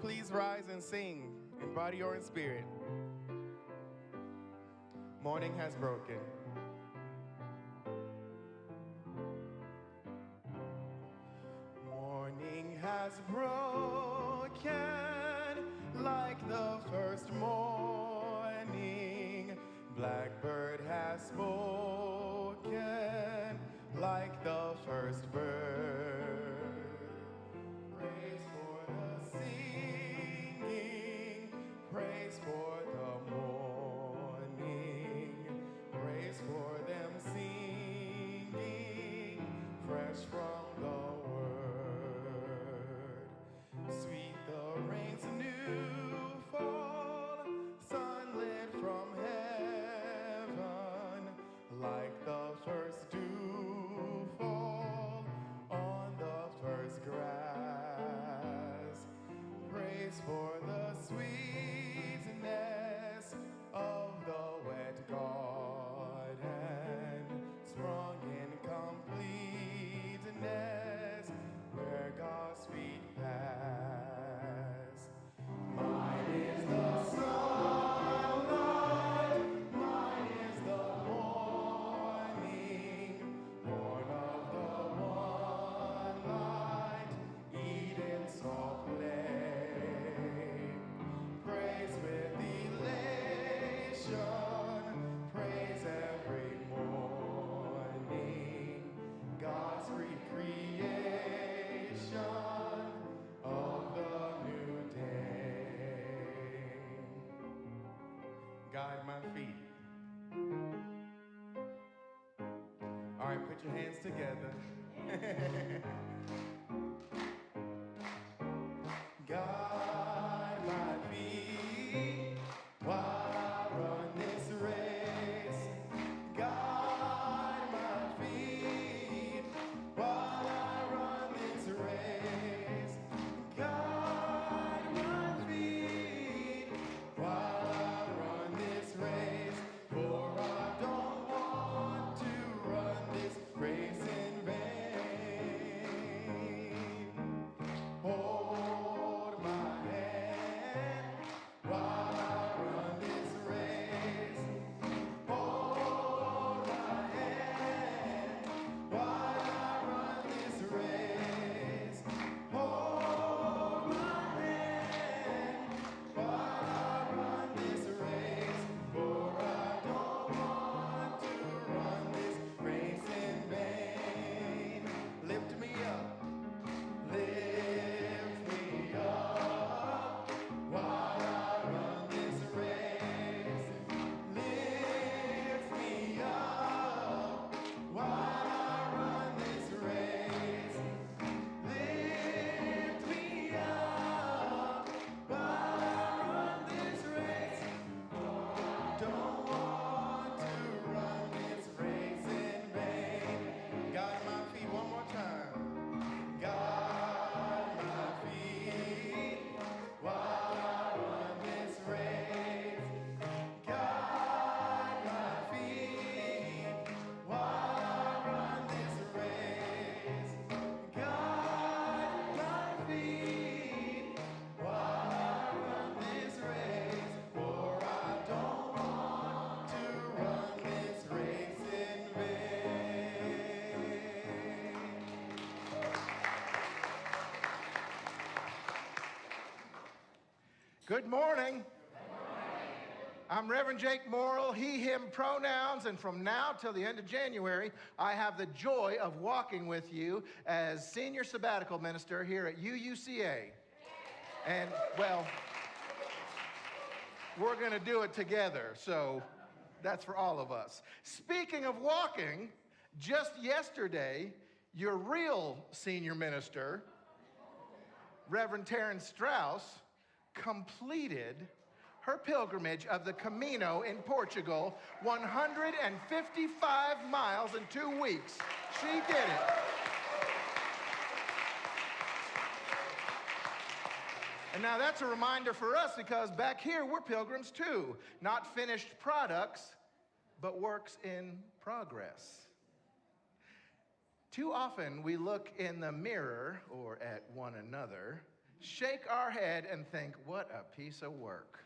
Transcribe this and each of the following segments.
please rise and sing in body or in spirit. Morning has broken. Morning has broken like the first morning. Blackbird has spoken like the first bird. Praise for the singing, praise for the morning, praise for them singing fresh from the word. Sweet the rain's new fall, sunlit from heaven, like the first dew fall on the first grass. Praise for the sweetness of the wet garden, sprung in completeness where God's feet pass. Mine is the sunlight, mine is the morning, born of the one light, Eden saw play. Praise with elation, praise every morning, God's recreation of the new day. Guide my feet. All right, put your hands together. Guide my feet while I run this race. Guide my feet while I run this race. Guide my feet while I run this race. For I don't want to run this race in vain. Hold my hand while I run this race. Hold my hand while I run this race. Hold my hand while I run this race. For I don't want to run this race in vain. Lift me up. Lift me up while I run this race. Lift me up while I run this race. Lift me up while I run this race. Don't want to run this race in vain. Guide my feet one more time. Guide my feet while I run this race. Guide my feet while I run this race. Guide my feet while I run this race. For I don't want to run this race in vain. Good morning. I'm Reverend Jake Morrill, he, him pronouns, and from now till the end of January, I have the joy of walking with you as senior sabbatical minister here at UUCA. And, well, we're going to do it together, so that's for all of us. Speaking of walking, just yesterday, your real senior minister, Reverend Terrence Strauss, completed her pilgrimage of the Camino in Portugal, 155 miles in 2 weeks. She did it. And now that's a reminder for us because back here we're pilgrims too. Not finished products, but works in progress. Too often we look in the mirror or at one another shake our head and think, what a piece of work.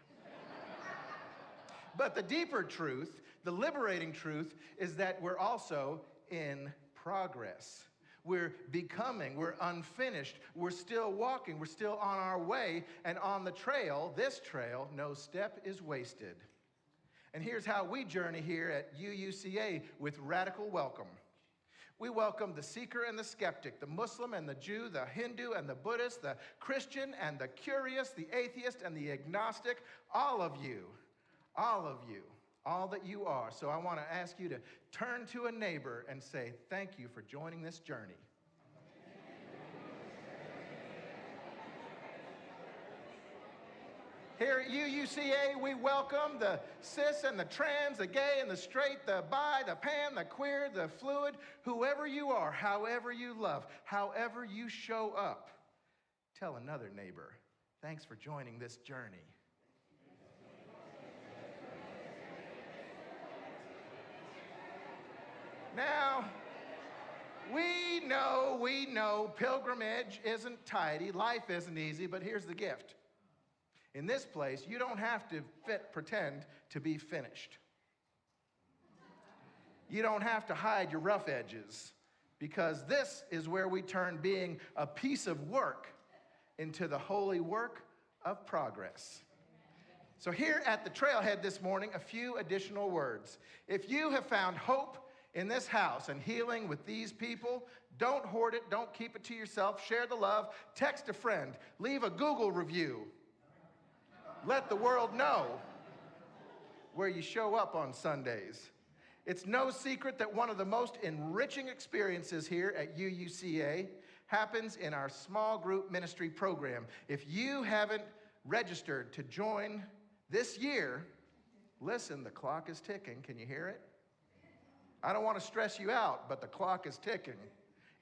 But the deeper truth, the liberating truth, is that we're also in progress. We're becoming, we're unfinished, we're still walking, we're still on our way, and on the trail, this trail, no step is wasted. And here's how we journey here at UUCA with radical welcome. We welcome the seeker and the skeptic, the Muslim and the Jew, the Hindu and the Buddhist, the Christian and the curious, the atheist and the agnostic, all of you, all that you are. So I want to ask you to turn to a neighbor and say, thank you for joining this journey. Here at UUCA, we welcome the cis and the trans, the gay and the straight, the bi, the pan, the queer, the fluid, whoever you are, however you love, however you show up. Tell another neighbor, thanks for joining this journey. Now, we know pilgrimage isn't tidy, life isn't easy, but here's the gift. In this place, you don't have to pretend to be finished. You don't have to hide your rough edges, because this is where we turn being a piece of work into the holy work of progress. So here at the trailhead this morning, a few additional words. If you have found hope in this house and healing with these people, don't hoard it, don't keep it to yourself, share the love, text a friend, leave a Google review. Let the world know where you show up on Sundays. It's no secret that one of the most enriching experiences here at UUCA happens in our small group ministry program. If you haven't registered to join this year, listen, the clock is ticking. Can you hear it? I don't want to stress you out, but the clock is ticking.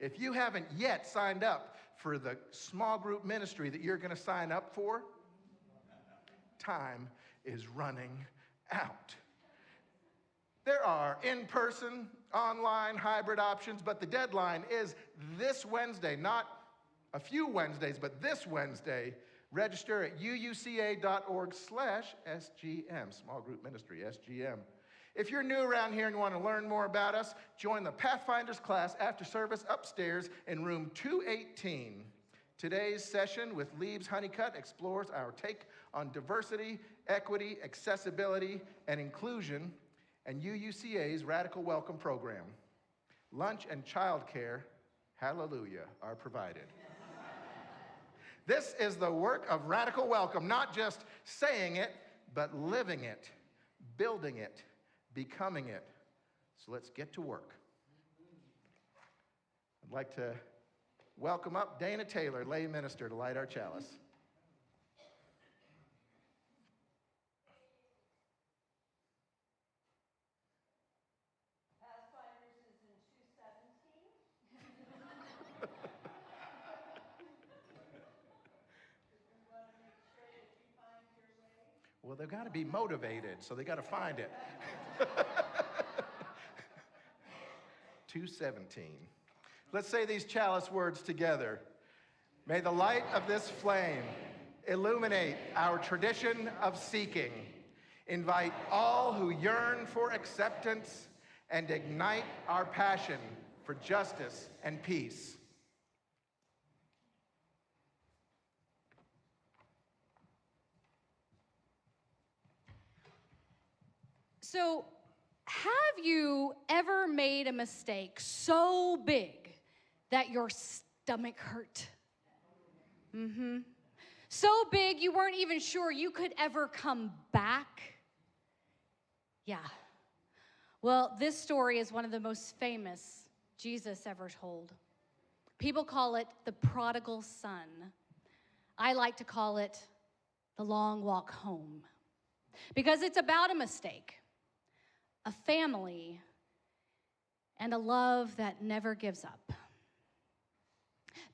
If you haven't yet signed up for the small group ministry that you're going to sign up for, time is running out. There are in-person, online, hybrid options, but the deadline is this Wednesday, not a few Wednesdays, but this Wednesday. Register at uuca.org/SGM, small group ministry, SGM. If you're new around here and you want to learn more about us, join the Pathfinders class after service upstairs in room 218. Today's session with Lieb's Honeycutt explores our take on diversity, equity, accessibility, and inclusion, and UUCA's Radical Welcome program. Lunch and childcare, hallelujah, are provided. This is the work of Radical Welcome, not just saying it, but living it, building it, becoming it. So let's get to work. I'd like to welcome up Dana Taylor, lay minister, to light our chalice. Pathfinders is in 217. We want to make sure that you find your way. Well, they've got to be motivated, so they got to find it. 217. Let's say these chalice words together. May the light of this flame illuminate our tradition of seeking, invite all who yearn for acceptance, and ignite our passion for justice and peace. So, have you ever made a mistake so big that your stomach hurt? So big you weren't even sure you could ever come back? Yeah. Well, this story is one of the most famous Jesus ever told. People call it the prodigal son. I like to call it the long walk home, because it's about a mistake, a family, and a love that never gives up.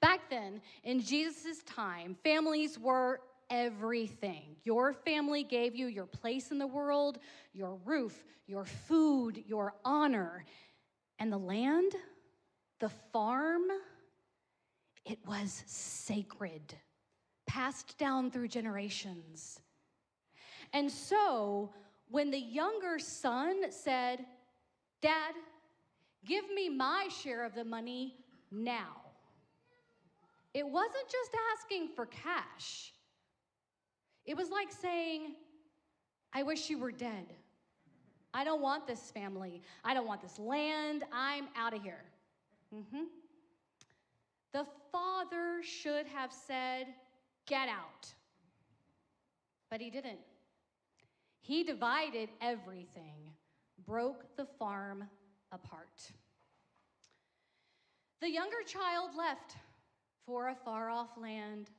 Back then, in Jesus' time, families were everything. Your family gave you your place in the world, your roof, your food, your honor. And the land, the farm, it was sacred. passed down through generations. And so, when the younger son said, "Dad, give me my share of the money now," it wasn't just asking for cash. It was like saying, "I wish you were dead. I don't want this family. I don't want this land. I'm out of here." The father should have said, "Get out." But he didn't. He divided everything, broke the farm apart. The younger child left for a far-off land.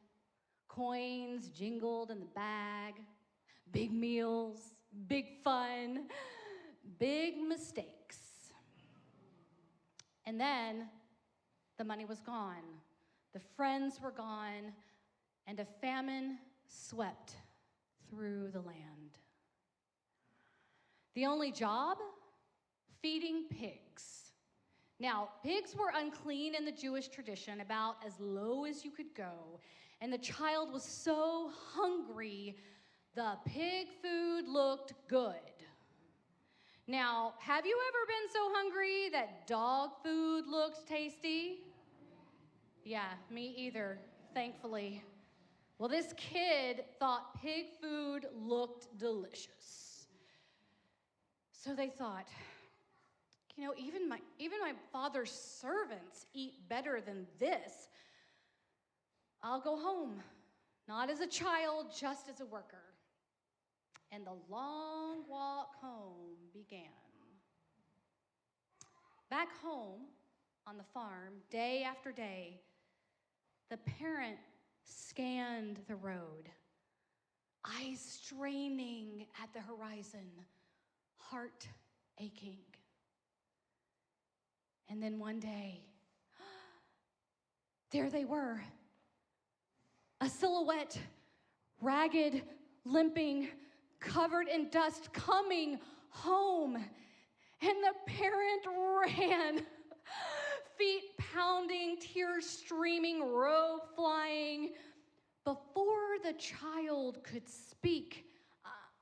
Coins jingled in the bag. Big meals, big fun, big mistakes. And then the money was gone. The friends were gone, and a famine swept through the land. The only job? Feeding pigs. Now, pigs were unclean in the Jewish tradition, about as low as you could go. And the child was so hungry, the pig food looked good. Now, have you ever been so hungry that dog food looked tasty? Yeah, me either, thankfully. Well, this kid thought pig food looked delicious. So they thought, even my father's servants eat better than this. I'll go home, not as a child, just as a worker. And the long walk home began. Back home on the farm, day after day, the parent scanned the road, eyes straining at the horizon, heart aching. And then one day, there they were, a silhouette, ragged, limping, covered in dust, coming home. And the parent ran, feet pounding, tears streaming, robe flying. Before the child could speak,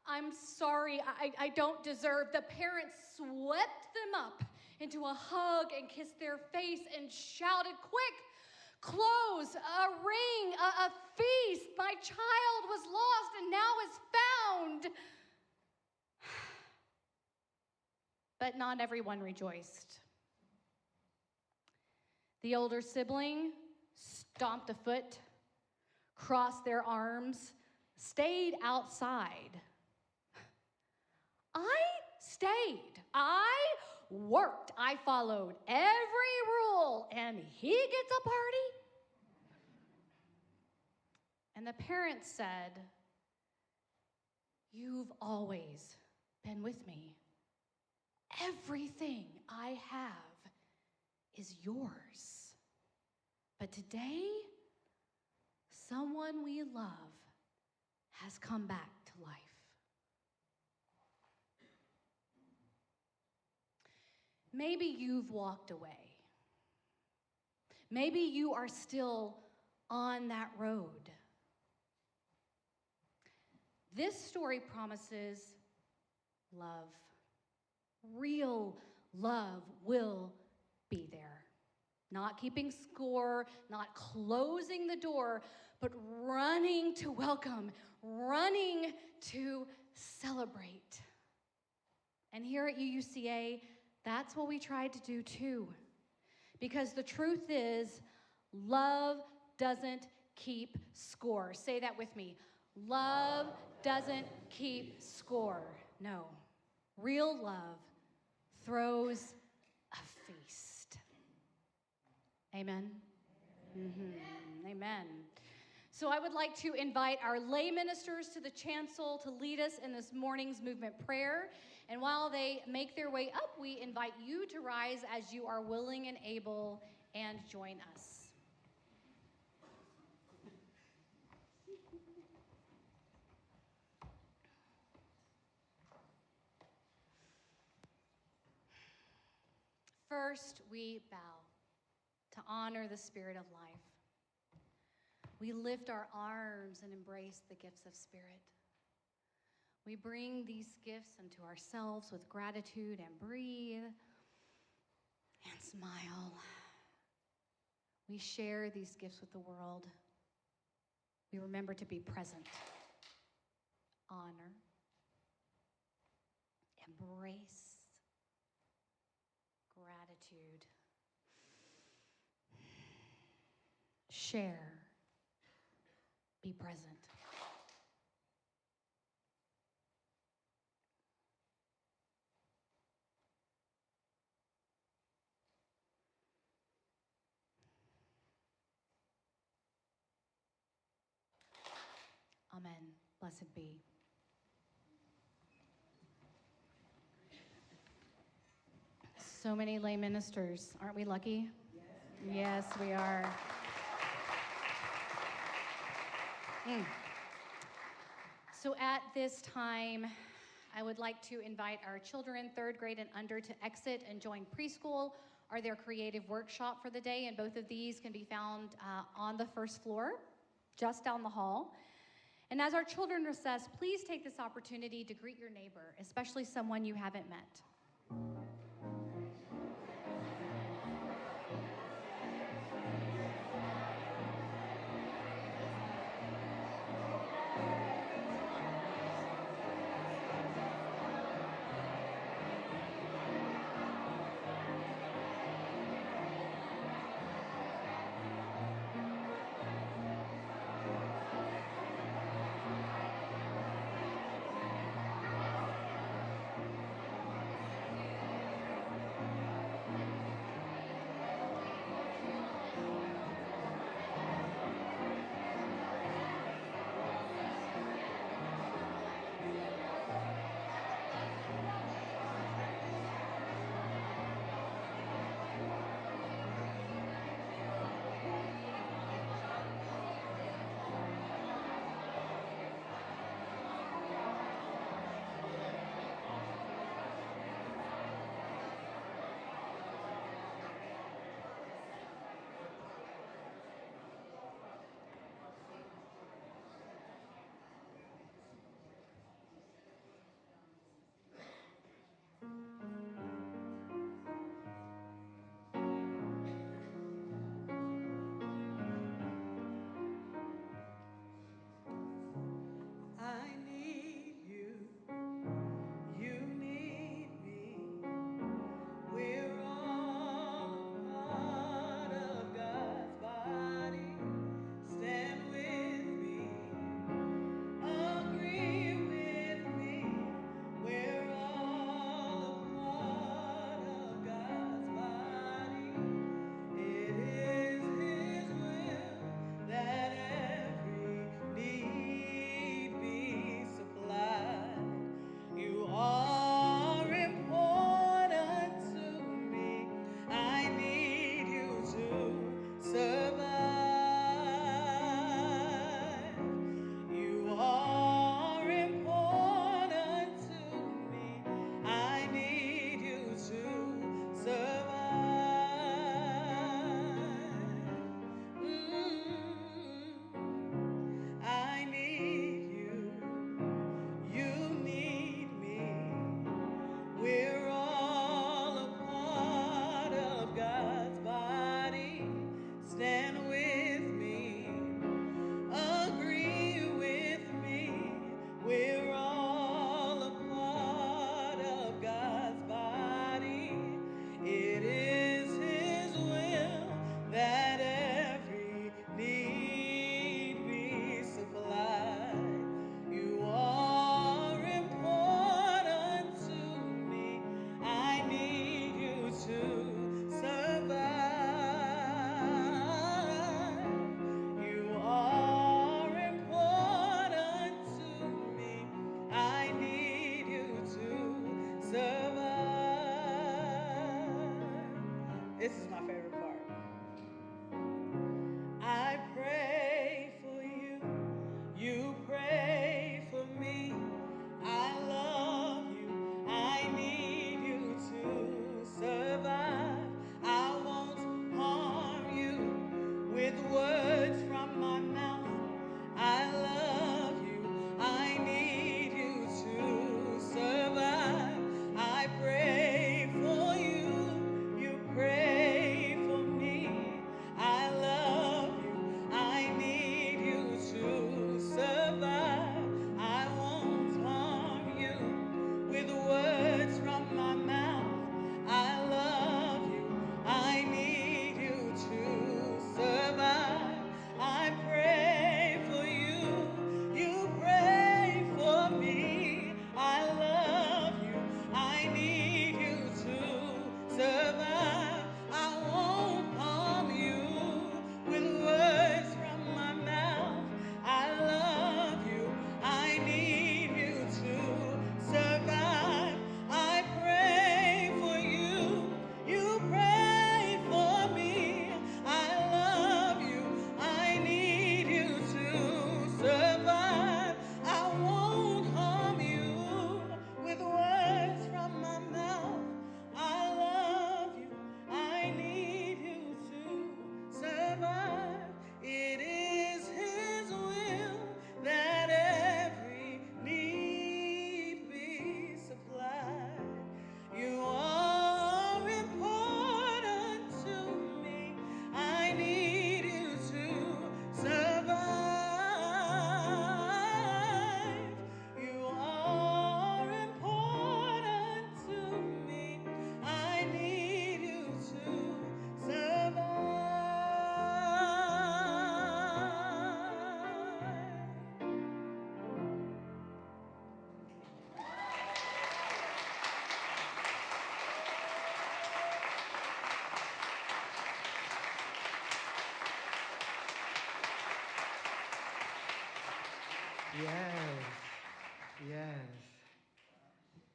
"I'm sorry, I don't deserve," the parent swept them up into a hug and kissed their face and shouted, "Quick, clothes, a ring, a feast. My child was lost and now is found." But not everyone rejoiced. The older sibling stomped a foot, crossed their arms, stayed outside. I stayed. I worked. I followed every rule, and he gets a party? And the parents said, "You've always been with me. Everything I have is yours. But today, someone we love has come back to life." Maybe you've walked away. Maybe you are still on that road. This story promises love. Real love will be there. Not keeping score, not closing the door, but running to welcome, running to celebrate. And here at UUCA, that's what we tried to do too. Because the truth is, love doesn't keep score. Say that with me. Love doesn't keep score. No. Real love throws a feast. Amen? Amen. So I would like to invite our lay ministers to the chancel to lead us in this morning's movement prayer. And while they make their way up, we invite you to rise as you are willing and able and join us. First, we bow to honor the Spirit of life. We lift our arms and embrace the gifts of Spirit. We bring these gifts unto ourselves with gratitude and breathe and smile. We share these gifts with the world. We remember to be present, honor, embrace, gratitude, share, be present. Amen. Blessed be. So many lay ministers. Aren't we lucky? Yes, we are. So at this time, I would like to invite our children, 3rd grade and under, to exit and join preschool or their creative workshop for the day. And both of these can be found on the 1st floor, just down the hall. And as our children recess, please take this opportunity to greet your neighbor, especially someone you haven't met. Yes, yes.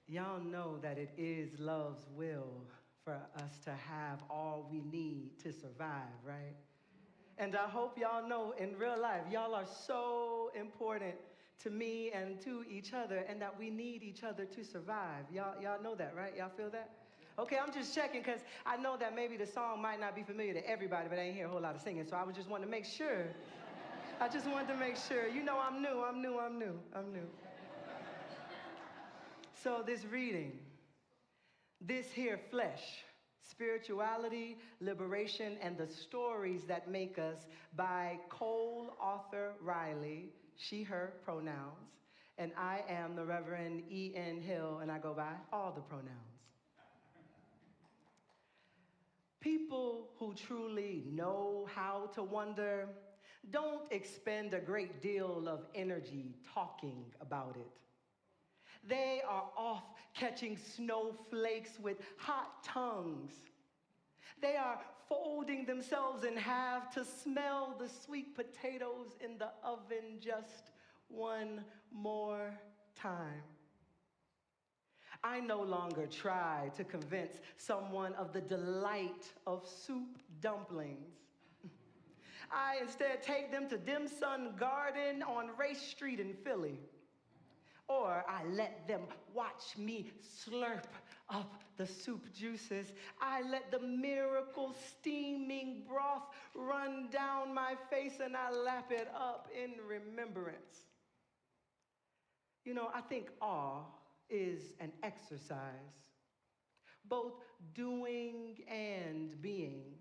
Y'all know that it is love's will for us to have all we need to survive, right? And I hope y'all know in real life, y'all are so important to me and to each other, and that we need each other to survive. Y'all know that, right? Y'all feel that? Okay, I'm just checking because I know that maybe the song might not be familiar to everybody, but I ain't hear a whole lot of singing, so I was just wanting to make sure. I just wanted to make sure. You know I'm new. So this reading, this here flesh, spirituality, liberation, and the stories that make us by Cole Arthur Riley, she, her pronouns, and I am the Reverend E.N. Hill, and I go by all the pronouns. People who truly know how to wonder don't expend a great deal of energy talking about it. They are off catching snowflakes with hot tongues. They are folding themselves in half to smell the sweet potatoes in the oven just one more time. I no longer try to convince someone of the delight of soup dumplings. I instead take them to Dim Sum Garden on Race Street in Philly. Or I let them watch me slurp up the soup juices. I let the miracle steaming broth run down my face and I lap it up in remembrance. You know, I think awe is an exercise, both doing and being.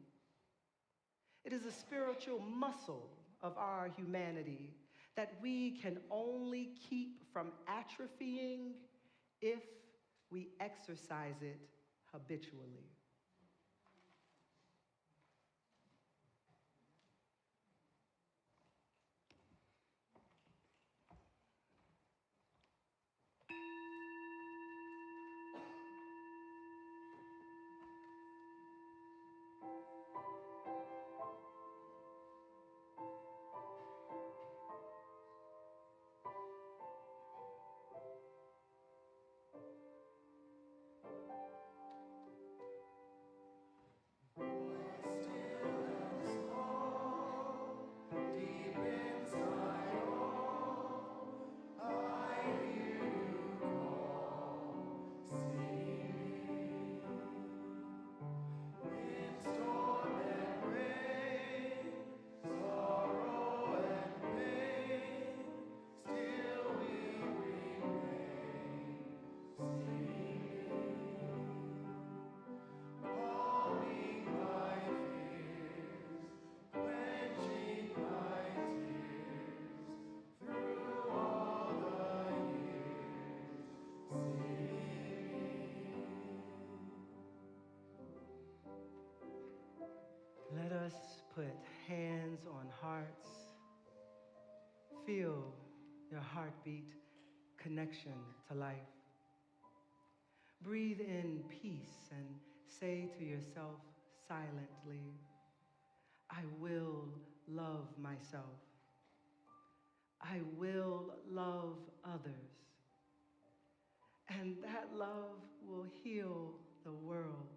It is a spiritual muscle of our humanity that we can only keep from atrophying if we exercise it habitually. Deep inside, I hear you call, see in storm and rain, sorrow and pain, still we remain, singing, calming my fears, quenching my tears, through all the years, singing. Let us put hands on hearts, feel your heartbeat, connection to life. Breathe in peace and say to yourself silently, I will love myself. I will love others. And that love will heal the world.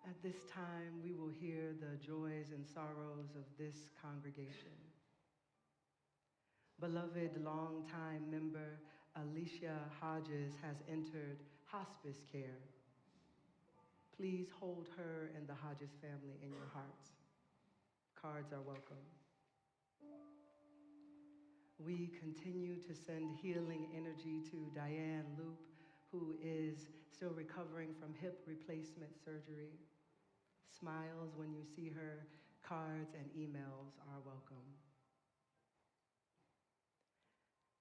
At this time, we will hear the joys and sorrows of this congregation. Beloved longtime member Alicia Hodges has entered hospice care. Please hold her and the Hodges family in your hearts. Cards are welcome. We continue to send healing energy to Diane Loop, who is still recovering from hip replacement surgery. Smiles when you see her. Cards and emails are welcome.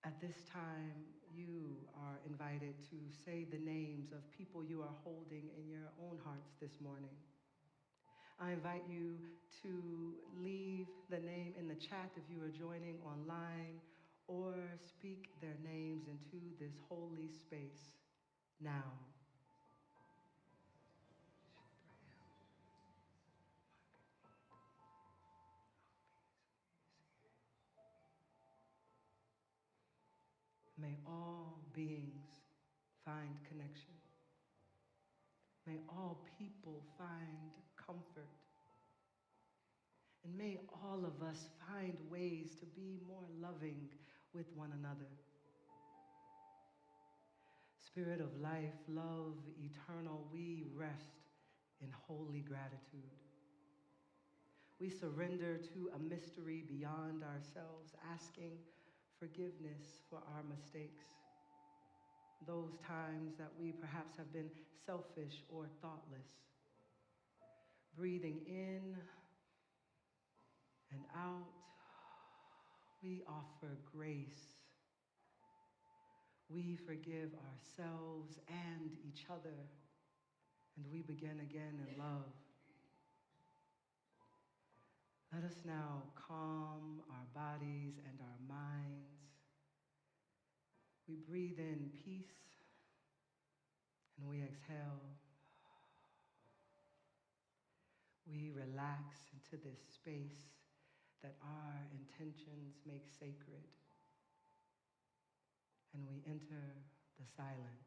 At this time, you are invited to say the names of people you are holding in your own hearts this morning. I invite you to leave the name in the chat if you are joining online, or speak their names into this holy space now. May all beings find connection. May all people find comfort. And may all of us find ways to be more loving with one another. Spirit of life, love, eternal, we rest in holy gratitude. We surrender to a mystery beyond ourselves, asking forgiveness for our mistakes. Those times that we perhaps have been selfish or thoughtless. Breathing in and out, we offer grace. We forgive ourselves and each other, and we begin again in love. Let us now calm our bodies and our minds. We breathe in peace, and we exhale. We relax into this space that our intentions make sacred, and we enter the silence.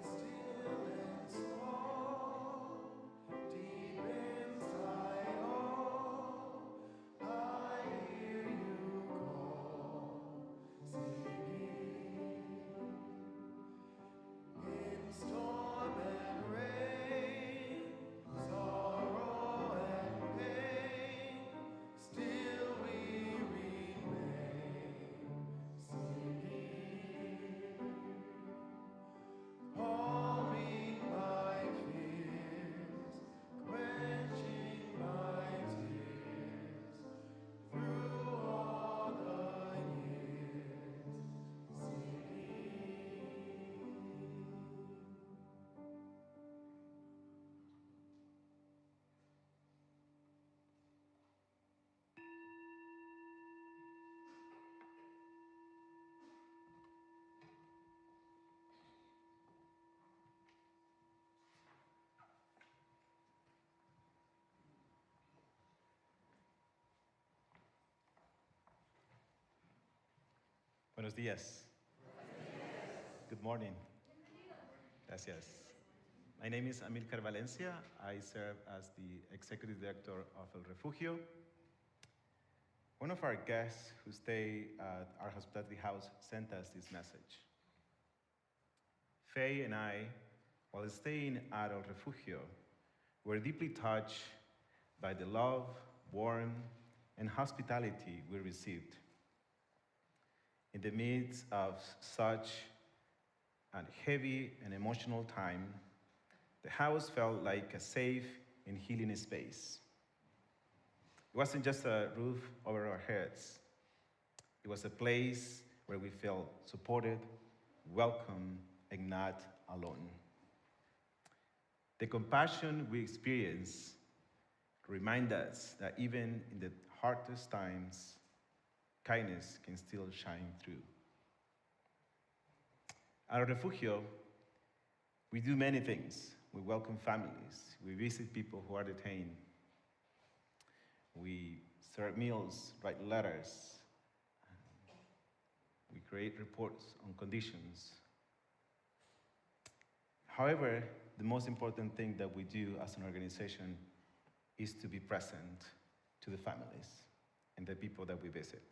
Still and small, deep inside all, I hear you call, singing. In storm and rain, sorrow and pain, still we remain, singing. Calming my fears, quenching my tears, through all the years, singing. Buenos días. Good morning. Gracias. My name is Amilcar Valencia. I serve as the Executive Director of El Refugio. One of our guests who stay at our hospitality house sent us this message. Faye and I, while staying at El Refugio, were deeply touched by the love, warmth, and hospitality we received. In the midst of such a heavy and emotional time, the house felt like a safe and healing space. It wasn't just a roof over our heads. It was a place where we felt supported, welcome, and not alone. The compassion we experience remind us that even in the hardest times, kindness can still shine through. At our refugio, we do many things. We welcome families. We visit people who are detained. We serve meals, write letters. We create reports on conditions. However, the most important thing that we do as an organization is to be present to the families and the people that we visit,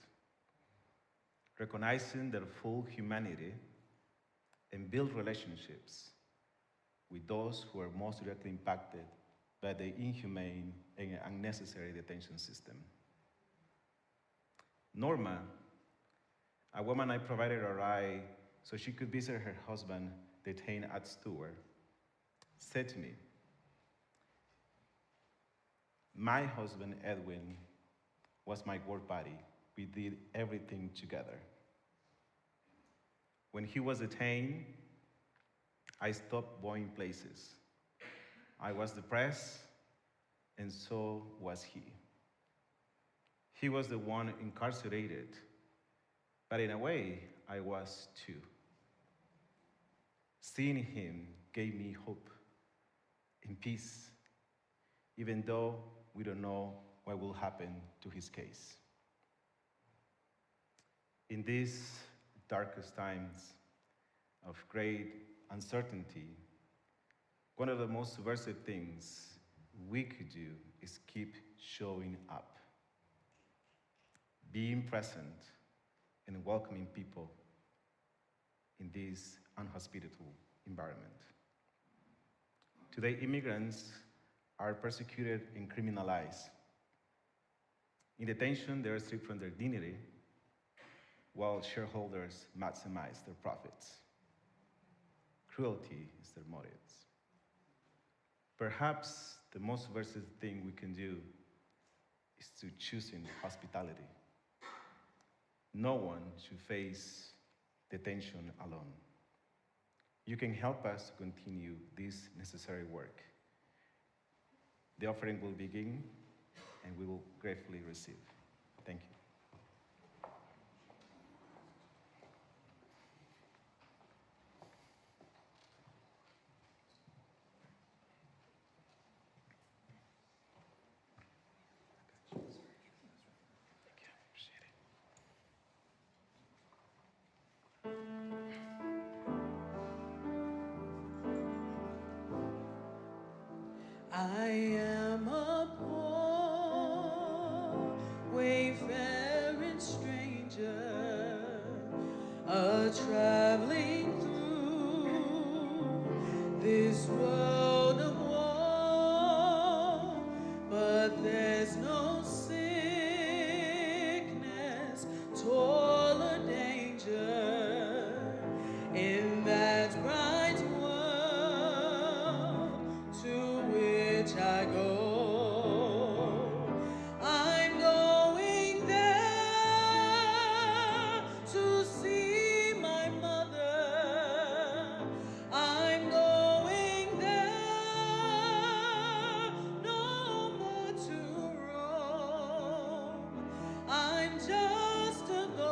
recognizing their full humanity and build relationships with those who are most directly impacted by the inhumane and unnecessary detention system. Norma, a woman I provided a ride so she could visit her husband detained at Stewart, said to me, "My husband, Edwin, was my work buddy. We did everything together." When he was detained, I stopped going places. I was depressed, and so was he. He was the one incarcerated, but in a way, I was too. Seeing him gave me hope and peace, even though we don't know what will happen to his case. In these darkest times of great uncertainty, one of the most subversive things we could do is keep showing up, being present and welcoming people in this unhospitable environment. Today, immigrants are persecuted and criminalized. In detention, they are stripped from their dignity, while shareholders maximize their profits. Cruelty is their motives. Perhaps the most subversive thing we can do is to choosing hospitality. No one should face detention alone. You can help us to continue this necessary work. The offering will begin, and we will gratefully receive. Thank you. I am a poor, wayfaring stranger, a traveling through this world of war, but there's no sickness, toil, or danger in that bright world to which I go. I'm going there to see my mother. I'm going there no more to roam. I'm just a going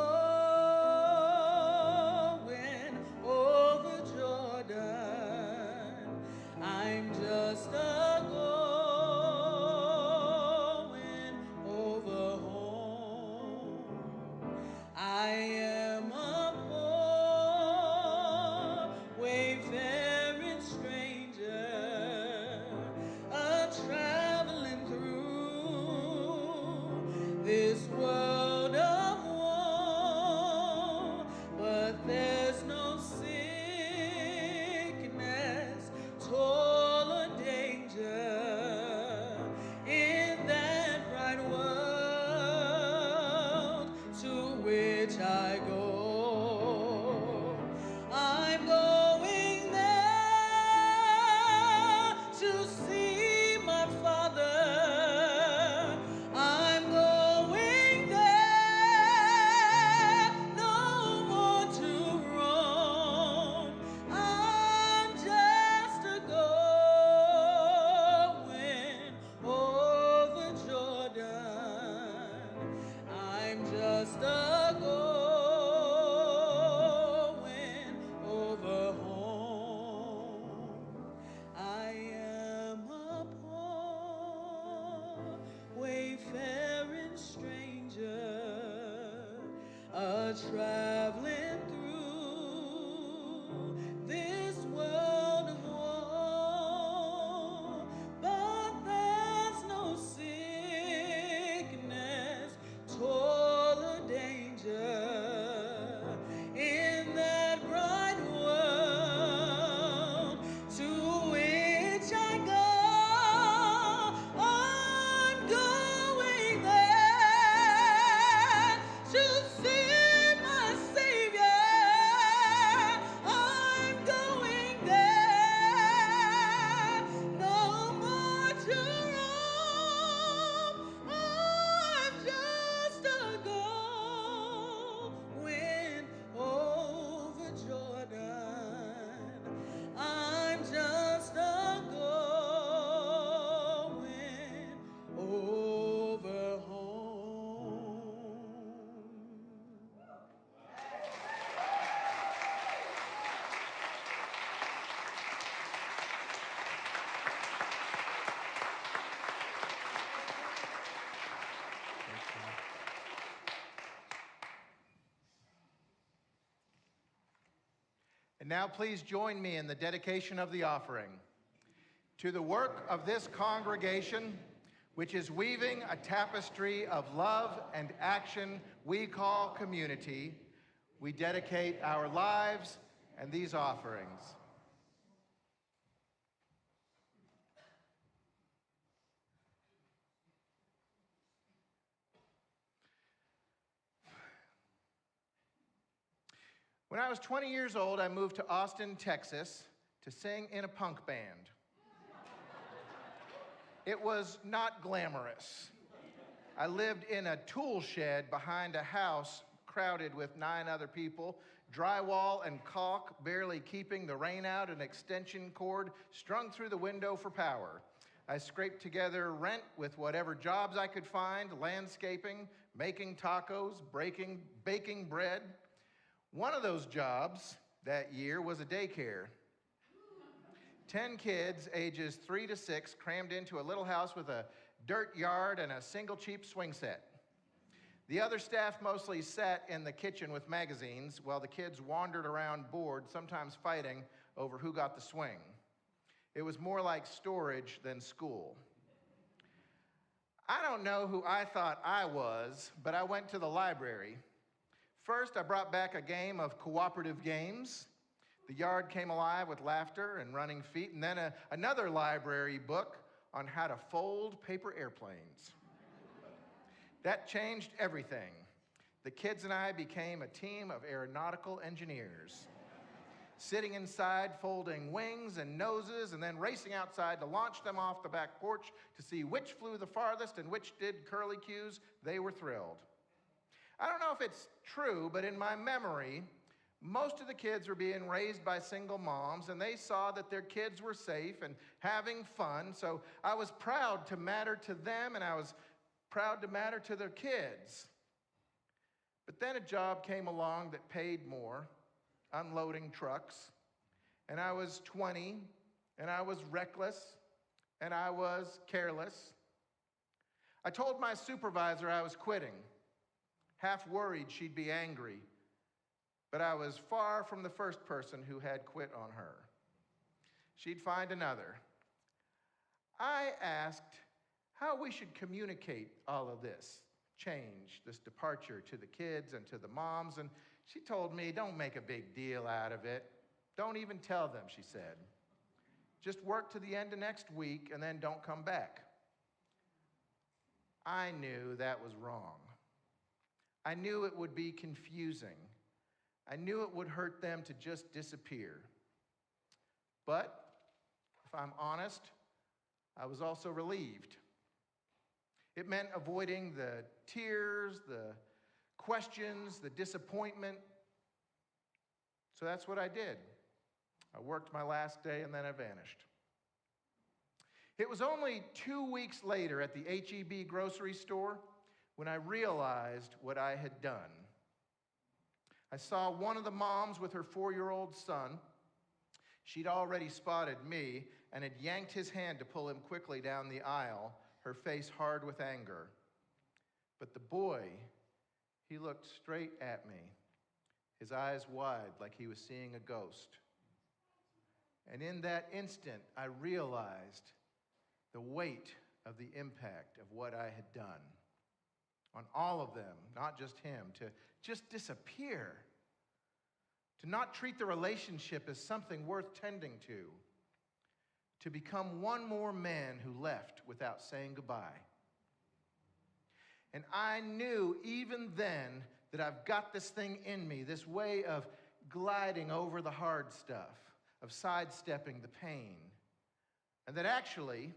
over Jordan. I'm just a going over home. I am a poor, wayfaring stranger, a traveling through this world of war, but there's no sickness, toil, or danger in that bright world to which I go. I'm going there to see my father. I'm going there no more to roam. I'm just a going over Jordan. I'm just a going over home. I am a poor, wayfaring stranger, a traveling through this world of war, but there's no sickness, toil, or danger in that bright world to which I go. I'm going there to see my Savior. And now please join me in the dedication of the offering. To the work of this congregation, which is weaving a tapestry of love and action we call community, we dedicate our lives and these offerings. When I was 20 years old, I moved to Austin, Texas, to sing in a punk band. It was not glamorous. I lived in a tool shed behind a house crowded with 9 other people, drywall and caulk barely keeping the rain out, an extension cord strung through the window for power. I scraped together rent with whatever jobs I could find, landscaping, making tacos, baking bread. One of those jobs that year was a daycare. 10 kids, ages 3 to 6, crammed into a little house with a dirt yard and a single cheap swing set. The other staff mostly sat in the kitchen with magazines while the kids wandered around bored, sometimes fighting over who got the swing. It was more like storage than school. I don't know who I thought I was, but I went to the library. First, I brought back a game of cooperative games. The yard came alive with laughter and running feet, and then another library book on how to fold paper airplanes. That changed everything. The kids and I became a team of aeronautical engineers, sitting inside folding wings and noses and then racing outside to launch them off the back porch to see which flew the farthest and which did curlicues. They were thrilled. I don't know if it's true, but in my memory, most of the kids were being raised by single moms, and they saw that their kids were safe and having fun, so I was proud to matter to them, and I was proud to matter to their kids. But then a job came along that paid more, unloading trucks, and I was 20, and I was reckless, and I was careless. I told my supervisor I was quitting, half worried she'd be angry, but I was far from the first person who had quit on her. She'd find another. I asked how we should communicate all of this change, this departure to the kids and to the moms, and she told me, don't make a big deal out of it. Don't even tell them, she said. Just work to the end of next week and then don't come back. I knew that was wrong. I knew it would be confusing. I knew it would hurt them to just disappear. But, if I'm honest, I was also relieved. It meant avoiding the tears, the questions, the disappointment. So that's what I did. I worked my last day and then I vanished. It was only 2 weeks later at the H-E-B grocery store when I realized what I had done. I saw one of the moms with her 4-year-old son. She'd already spotted me and had yanked his hand to pull him quickly down the aisle, her face hard with anger. But the boy, he looked straight at me, his eyes wide like he was seeing a ghost. And in that instant, I realized the weight of the impact of what I had done on all of them, not just him, to just disappear, to not treat the relationship as something worth tending to become one more man who left without saying goodbye. And I knew even then that I've got this thing in me, this way of gliding over the hard stuff, of sidestepping the pain, and that actually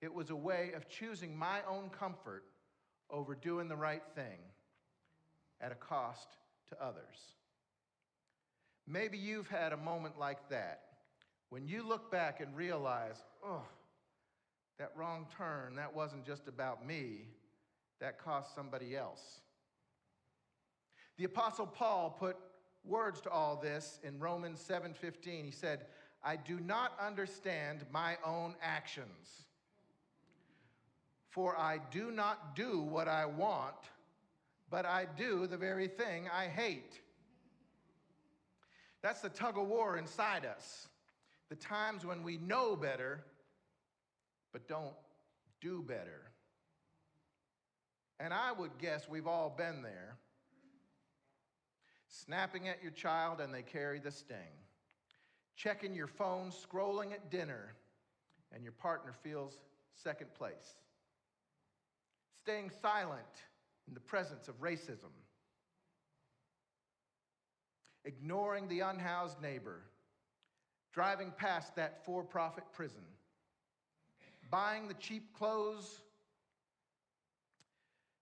it was a way of choosing my own comfort over doing the right thing at a cost to others. Maybe you've had a moment like that, when you look back and realize, oh, that wrong turn, that wasn't just about me, that cost somebody else. The Apostle Paul put words to all this in Romans 7:15. He said, I do not understand my own actions. For I do not do what I want, but I do the very thing I hate. That's the tug of war inside us. The times when we know better, but don't do better. And I would guess we've all been there. Snapping at your child and they carry the sting. Checking your phone, scrolling at dinner, and your partner feels second place. Staying silent in the presence of racism. Ignoring the unhoused neighbor. Driving past that for-profit prison. Buying the cheap clothes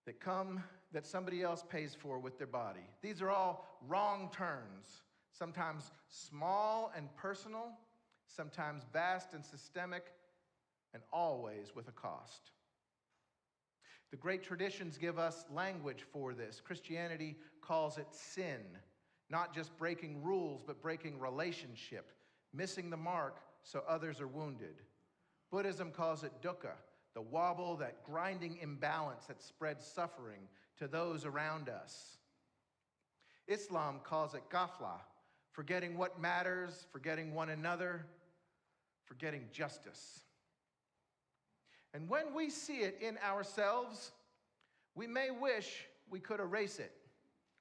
that somebody else pays for with their body. These are all wrong turns, sometimes small and personal, sometimes vast and systemic, and always with a cost. The great traditions give us language for this. Christianity calls it sin, not just breaking rules, but breaking relationship, missing the mark so others are wounded. Buddhism calls it dukkha, the wobble, that grinding imbalance that spreads suffering to those around us. Islam calls it ghafla, forgetting what matters, forgetting one another, forgetting justice. And when we see it in ourselves, we may wish we could erase it,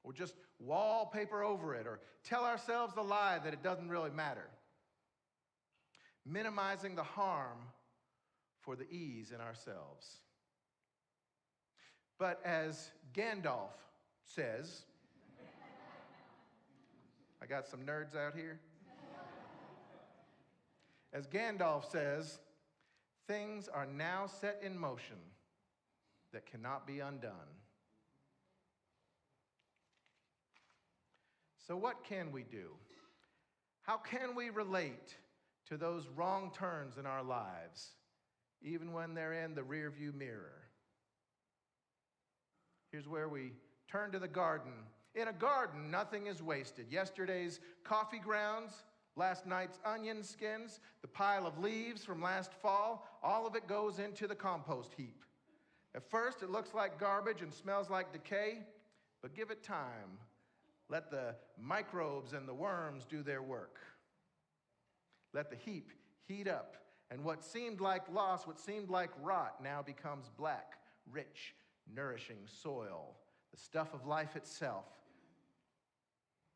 or just wallpaper over it, or tell ourselves the lie that it doesn't really matter, minimizing the harm for the ease in ourselves. But as Gandalf says, I got some nerds out here. As Gandalf says, things are now set in motion that cannot be undone. So what can we do? How can we relate to those wrong turns in our lives, even when they're in the rearview mirror? Here's where we turn to the garden. In a garden, nothing is wasted. Yesterday's coffee grounds, last night's onion skins, the pile of leaves from last fall, all of it goes into the compost heap. At first, it looks like garbage and smells like decay, but give it time. Let the microbes and the worms do their work. Let the heap heat up, and what seemed like loss, what seemed like rot, now becomes black, rich, nourishing soil, the stuff of life itself.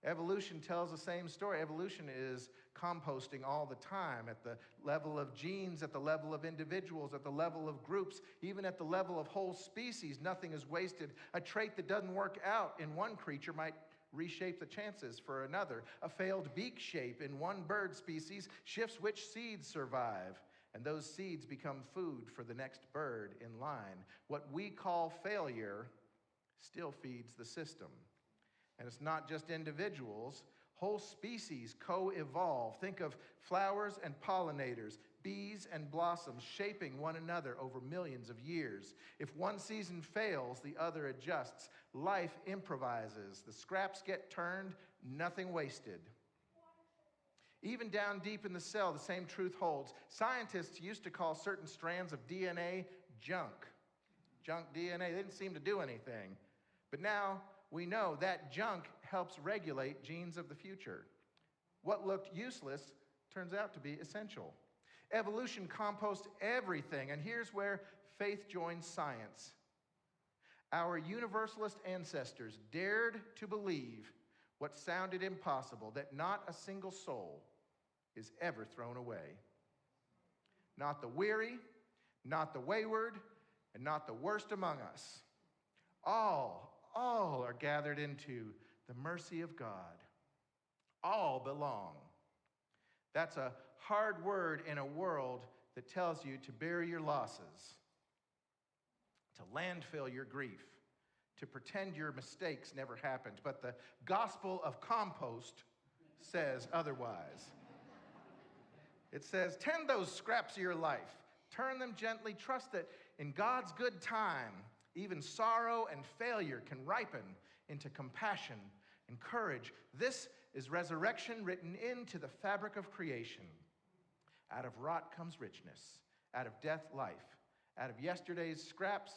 Evolution tells the same story. Evolution is composting all the time at the level of genes, at the level of individuals, at the level of groups, even at the level of whole species. Nothing is wasted. A trait that doesn't work out in one creature might reshape the chances for another. A failed beak shape in one bird species shifts which seeds survive, and those seeds become food for the next bird in line. What we call failure still feeds the system. And it's not just individuals. Whole species co-evolve. Think of flowers and pollinators, bees and blossoms shaping one another over millions of years. If one season fails, the other adjusts. Life improvises. The scraps get turned, nothing wasted. Even down deep in the cell, the same truth holds. Scientists used to call certain strands of DNA junk. Junk DNA, they didn't seem to do anything. But now we know that junk helps regulate genes of the future. What looked useless turns out to be essential. Evolution composts everything, and here's where faith joins science. Our universalist ancestors dared to believe what sounded impossible, that not a single soul is ever thrown away. Not the weary, not the wayward, and not the worst among us. All are gathered into the mercy of God. All belong. That's a hard word in a world that tells you to bury your losses, to landfill your grief, to pretend your mistakes never happened. But the gospel of compost says otherwise. It says, tend those scraps of your life. Turn them gently. Trust that in God's good time, even sorrow and failure can ripen into compassion and courage. This is resurrection written into the fabric of creation. Out of rot comes richness. Out of death, life. Out of yesterday's scraps,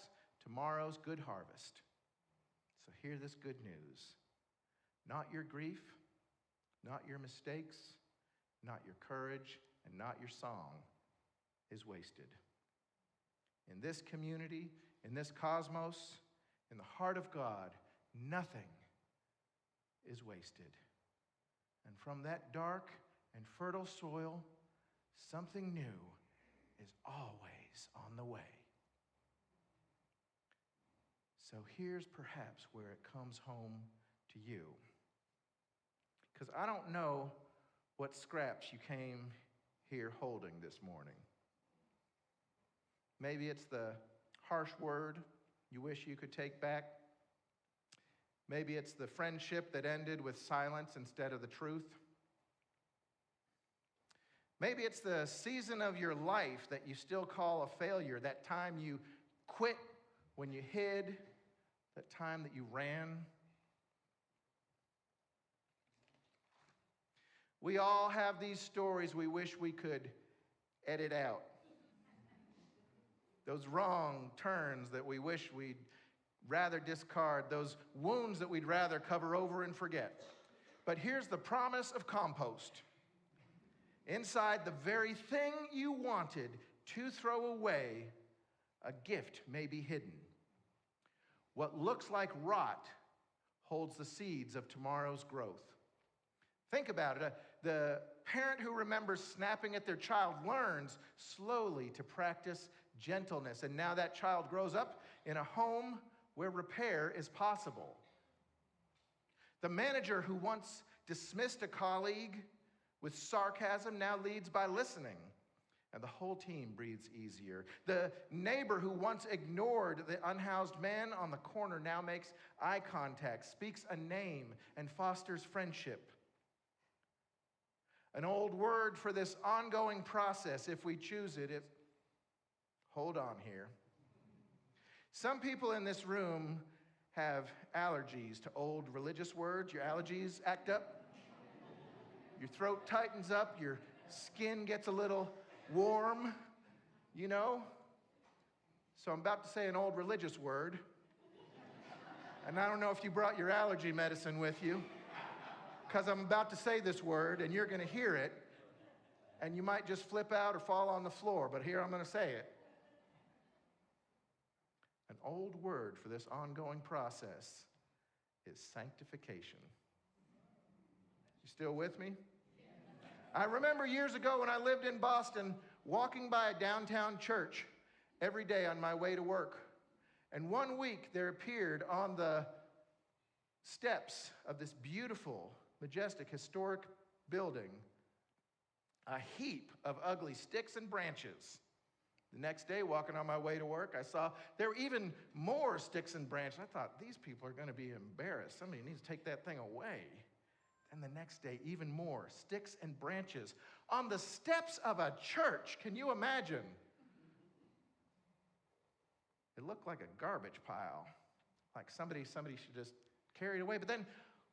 tomorrow's good harvest. So hear this good news. Not your grief, not your mistakes, not your courage, and not your song is wasted. In this community, in this cosmos, in the heart of God, nothing is wasted. And from that dark and fertile soil, something new is always on the way. So here's perhaps where it comes home to you. Because I don't know what scraps you came here holding this morning. Maybe it's the harsh word you wish you could take back. Maybe it's the friendship that ended with silence instead of the truth. Maybe it's the season of your life that you still call a failure, that time you quit when you hid, that time that you ran. We all have these stories we wish we could edit out. Those wrong turns that we wish we'd rather discard, those wounds that we'd rather cover over and forget. But here's the promise of compost. Inside the very thing you wanted to throw away, a gift may be hidden. What looks like rot holds the seeds of tomorrow's growth. Think about it. The parent who remembers snapping at their child learns slowly to practice gentleness. And now that child grows up in a home where repair is possible. The manager who once dismissed a colleague with sarcasm now leads by listening, and the whole team breathes easier. The neighbor who once ignored the unhoused man on the corner now makes eye contact, speaks a name, and fosters friendship. An old word for this ongoing process, if we choose it, is hold on here. Some people in this room have allergies to old religious words. Your allergies act up. Your throat tightens up. Your skin gets a little warm, you know. So I'm about to say an old religious word. And I don't know if you brought your allergy medicine with you, because I'm about to say this word, and you're going to hear it, and you might just flip out or fall on the floor, but here I'm going to say it. An old word for this ongoing process is sanctification. You still with me? I remember years ago when I lived in Boston, walking by a downtown church every day on my way to work. And one week there appeared on the steps of this beautiful, majestic, historic building a heap of ugly sticks and branches. The next day, walking on my way to work, I saw there were even more sticks and branches. I thought, these people are going to be embarrassed. Somebody needs to take that thing away. And the next day, even more sticks and branches on the steps of a church. Can you imagine? It looked like a garbage pile, like somebody should just carry it away. But then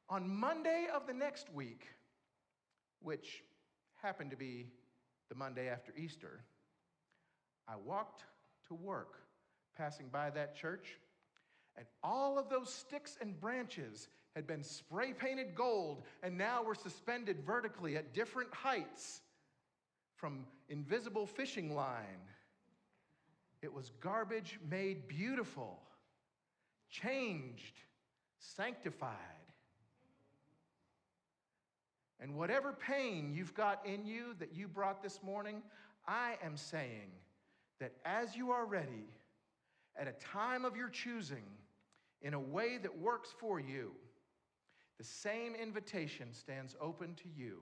on Monday of the next week, which happened to be the Monday after Easter, I walked to work, passing by that church, and all of those sticks and branches had been spray painted gold and now were suspended vertically at different heights from invisible fishing line. It was garbage made beautiful, changed, sanctified. And whatever pain you've got in you that you brought this morning, I am saying that as you are ready, at a time of your choosing, in a way that works for you, the same invitation stands open to you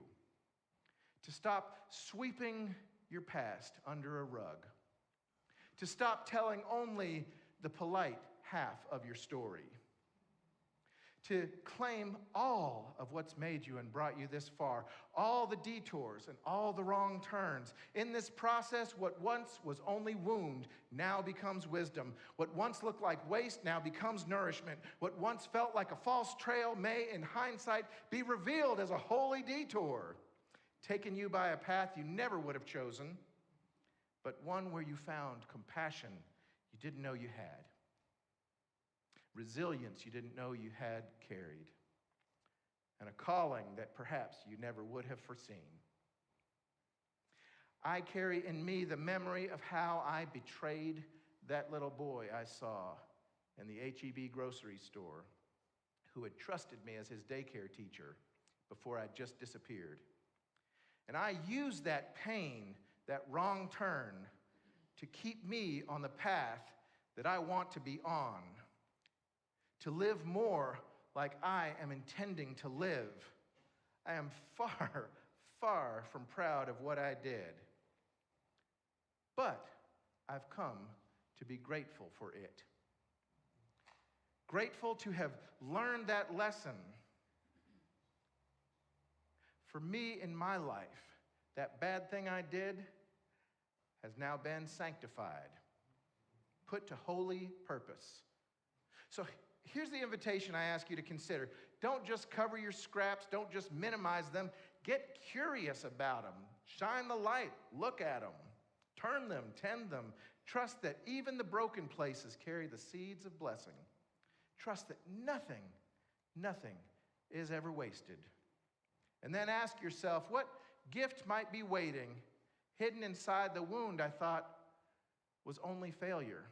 to stop sweeping your past under a rug, to stop telling only the polite half of your story, to claim all of what's made you and brought you this far, all the detours and all the wrong turns. In this process, what once was only wound now becomes wisdom. What once looked like waste now becomes nourishment. What once felt like a false trail may, in hindsight, be revealed as a holy detour, taking you by a path you never would have chosen, but one where you found compassion you didn't know you had, resilience you didn't know you had carried, and a calling that perhaps you never would have foreseen. I carry in me the memory of how I betrayed that little boy I saw in the H-E-B grocery store who had trusted me as his daycare teacher before I just disappeared. And I used that pain, that wrong turn, to keep me on the path that I want to be on, to live more like I am intending to live. I am far, far from proud of what I did. But I've come to be grateful for it. Grateful to have learned that lesson. For me in my life, that bad thing I did has now been sanctified, put to holy purpose. So here's the invitation I ask you to consider. Don't just cover your scraps. Don't just minimize them. Get curious about them. Shine the light. Look at them. Turn them. Tend them. Trust that even the broken places carry the seeds of blessing. Trust that nothing is ever wasted. And then ask yourself, what gift might be waiting, hidden inside the wound I thought was only failure?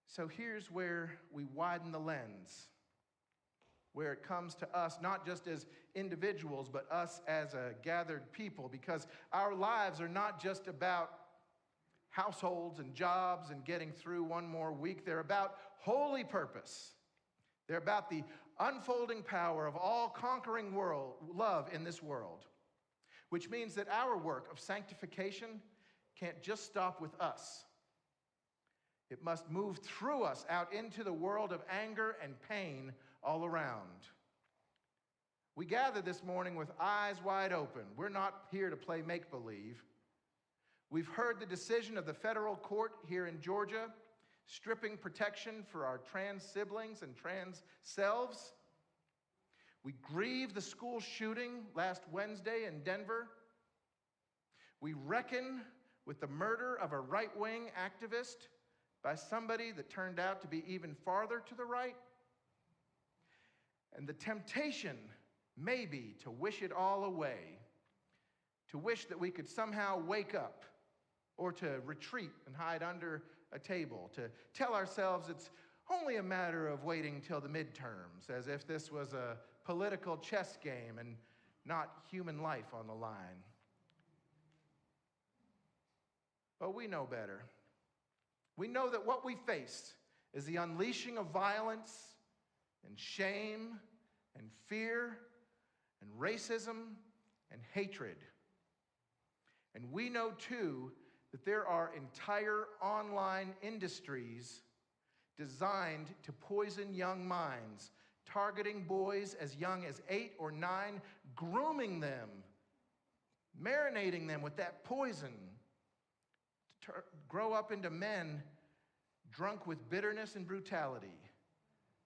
So here's where we widen the lens, where it comes to us, not just as individuals, but us as a gathered people, because our lives are not just about households and jobs and getting through one more week. They're about holy purpose. They're about the unfolding power of all-conquering love in this world, which means that our work of sanctification can't just stop with us. It must move through us out into the world of anger and pain all around. We gather this morning with eyes wide open. We're not here to play make-believe. We've heard the decision of the federal court here in Georgia, stripping protection for our trans siblings and trans selves. We grieve the school shooting last Wednesday in Denver. We reckon with the murder of a right-wing activist by somebody that turned out to be even farther to the right. And the temptation may be to wish it all away, to wish that we could somehow wake up, or to retreat and hide under a table, to tell ourselves it's only a matter of waiting till the midterms, as if this was a political chess game and not human life on the line. But we know better. We know that what we face is the unleashing of violence and shame and fear and racism and hatred. And we know, too, that there are entire online industries designed to poison young minds, targeting boys as young as 8 or 9, grooming them, marinating them with that poison to grow up into men drunk with bitterness and brutality.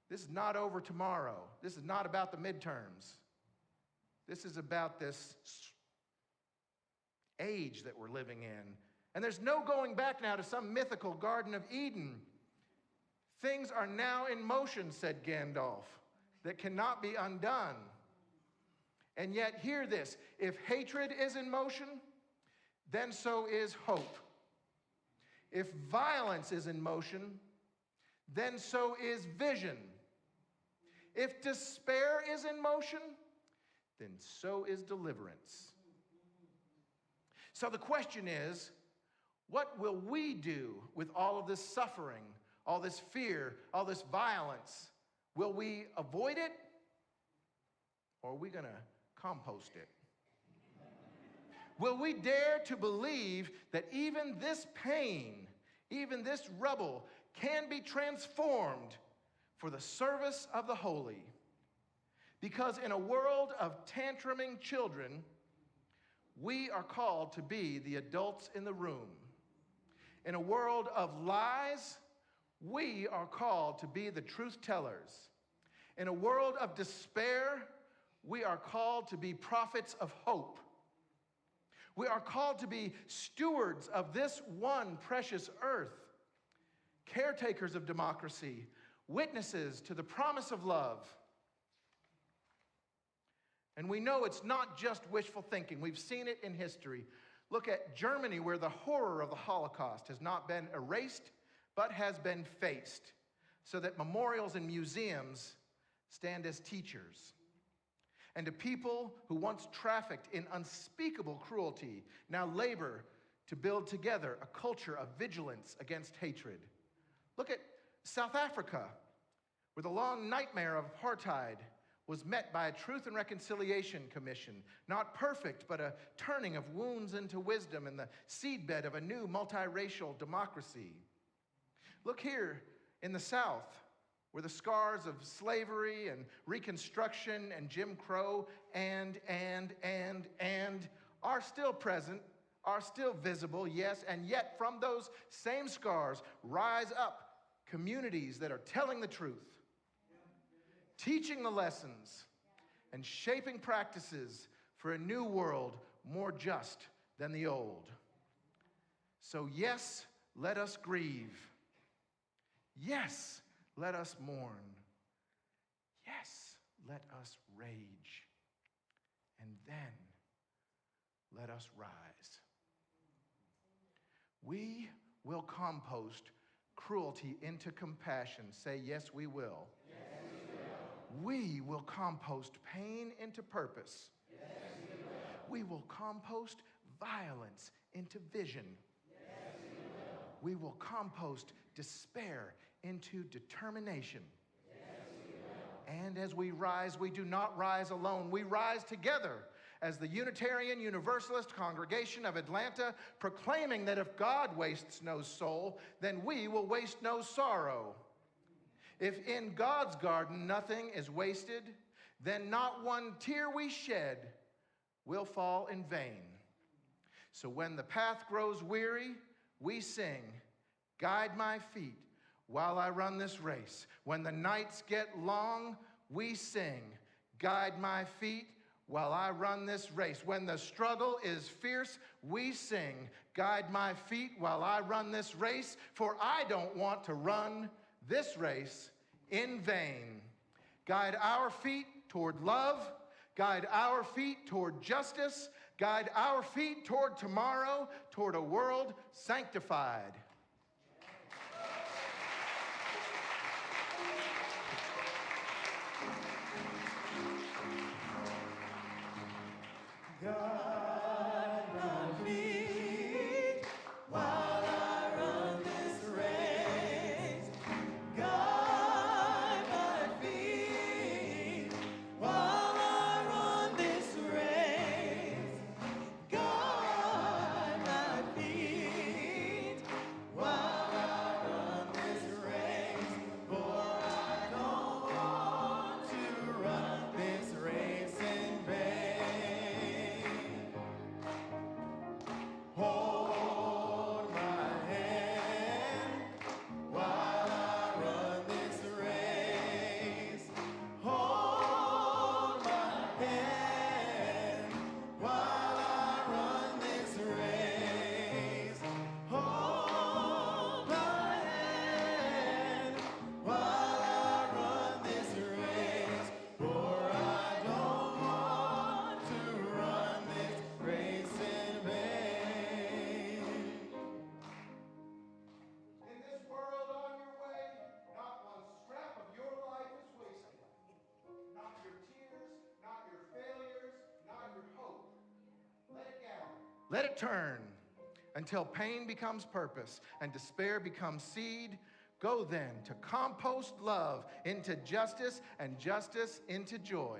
This is not over tomorrow. This is not about the midterms. This is about this age that we're living in. And there's no going back now to some mythical Garden of Eden. Things are now in motion, said Gandalf, that cannot be undone. And yet, hear this, if hatred is in motion, then so is hope. If violence is in motion, then so is vision. If despair is in motion, then so is deliverance. So the question is, what will we do with all of this suffering, all this fear, all this violence? Will we avoid it, or are we going to compost it? Will we dare to believe that even this pain, even this rubble, can be transformed for the service of the holy? Because in a world of tantruming children, we are called to be the adults in the room. In a world of lies, we are called to be the truth tellers. In a world of despair, we are called to be prophets of hope. We are called to be stewards of this one precious earth, caretakers of democracy, witnesses to the promise of love. And we know it's not just wishful thinking. We've seen it in history. Look at Germany, where the horror of the Holocaust has not been erased, but has been faced, so that memorials and museums stand as teachers. And to people who once trafficked in unspeakable cruelty now labor to build together a culture of vigilance against hatred. Look at South Africa, where the long nightmare of apartheid was met by a Truth and Reconciliation Commission. Not perfect, but a turning of wounds into wisdom and the seedbed of a new multiracial democracy. Look here in the South, where the scars of slavery and Reconstruction and Jim Crow and are still present, are still visible, yes, and yet from those same scars rise up communities that are telling the truth, teaching the lessons, and shaping practices for a new world more just than the old. So yes, let us grieve. Yes, let us mourn. Yes, let us rage. And then let us rise. We will compost cruelty into compassion. Say, yes, we will. Yes, we will compost pain into purpose. Yes, we will compost violence into vision. Yes, we will compost despair into determination. Yes, and as we rise, we do not rise alone. We rise together as the Unitarian Universalist Congregation of Atlanta, proclaiming that if God wastes no soul, then we will waste no sorrow. If in God's garden nothing is wasted, then not one tear we shed will fall in vain. So when the path grows weary, we sing, guide my feet while I run this race. When the nights get long, we sing, guide my feet while I run this race. When the struggle is fierce, we sing, guide my feet while I run this race, for I don't want to run this race in vain. Guide our feet toward love, guide our feet toward justice, guide our feet toward tomorrow, toward a world sanctified. Guide my feet while I run this race. Guide my feet while I run this race. Guide my feet while I run this race. For I don't want to run this race in vain. Hold my hand while I run this race. Hold my hand while I run this race. Hold my hand while I run this race. For I don't want to run this race in vain. In this world on your way, not one scrap of your life is wasted. Not your tears, not your failures, not your hope. Let it gather. Let it turn until pain becomes purpose and despair becomes seed. Go then to compost love into justice and justice into joy.